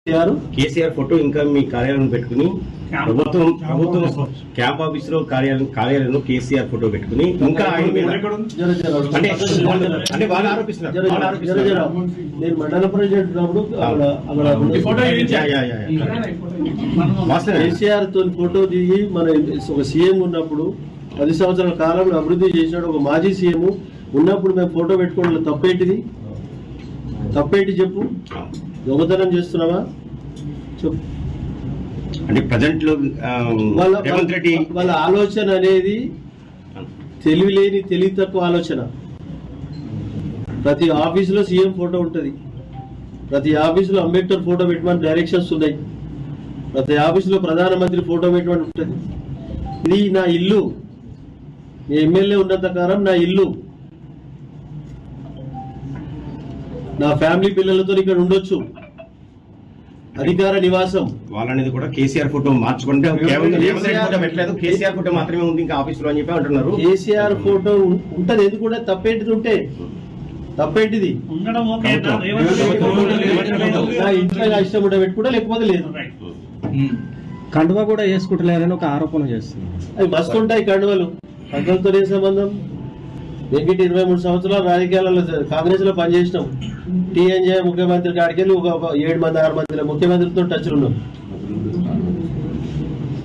KCR photo ఇంకా మీ కార్యాలయం పెట్టుకుని ప్రభుత్వం క్యాంప్ ఆఫీస్ లో కార్యాలయంలో కేసీఆర్ ఫోటో పెట్టుకుని ఇంకా అంటే వాళ్ళు ఆరోపిస్తున్నారు. నేను మండల ప్రెసిడెంట్ కేసీఆర్ తో ఫోటో దిగి మన ఒక సీఎం ఉన్నప్పుడు 10 సంవత్సరాల కాలంలో అభివృద్ధి చేసినాడు. ఒక మాజీ సీఎం ఉన్నప్పుడు మేము ఫోటో పెట్టుకోవడం తప్పేంటిది? తప్పేంటి చెప్పు? దొంగతనం చేస్తున్నావా చెప్పు. అంటే ప్రజెంట్ లో వాళ్ళ ఆలోచన అనేది తెలివి తక్కువ ఆలోచన. ప్రతి ఆఫీసులో సీఎం ఫోటో ఉంటుంది, ప్రతి ఆఫీసులో అంబేద్కర్ ఫోటో పెట్టమని డైరెక్షన్స్ ఉన్నాయి, ప్రతి ఆఫీసులో ప్రధానమంత్రి ఫోటో పెట్టమని ఉంటుంది. ఇది నా ఇల్లు, మీ ఎమ్మెల్యే ఉన్నంత కాలం నా ఇల్లు, నా ఫ్యామిలీ పిల్లలతో ఇక్కడ ఉండొచ్చు, అధికార నివాసం. వాళ్ళనేది కూడా కేసీఆర్ ఫోటో మార్చుకుంటే కేసీఆర్ ఫోటో మాత్రమే ఉంది ఇంకా ఆఫీసులో అని చెప్పి అంటున్నారు. కేసీఆర్ ఫోటో ఉంటది, ఎందుకు కూడా తప్పేంటిది? ఉంటే తప్పేంటిది? ఇంట్లో ఇష్టం ఉంటే పెట్టుకుంటా, లేకపోతే లేదు. కండువా కూడా వేసుకుంటలేరని ఒక ఆరోపణ చేస్తున్నారు. అవి మస్తు ఉంటాయి కండువలు, కండువలతో ఏ సంబంధం? వెంకటి 23 సంవత్సరాలు రాజకీయాలలో కాంగ్రెస్ లో పనిచేసినాం. టీఎన్జే ముఖ్యమంత్రి కాడికి వెళ్ళి ఒక 7 మంది 6 మంది ముఖ్యమంత్రితో టచ్లు ఉన్నాం.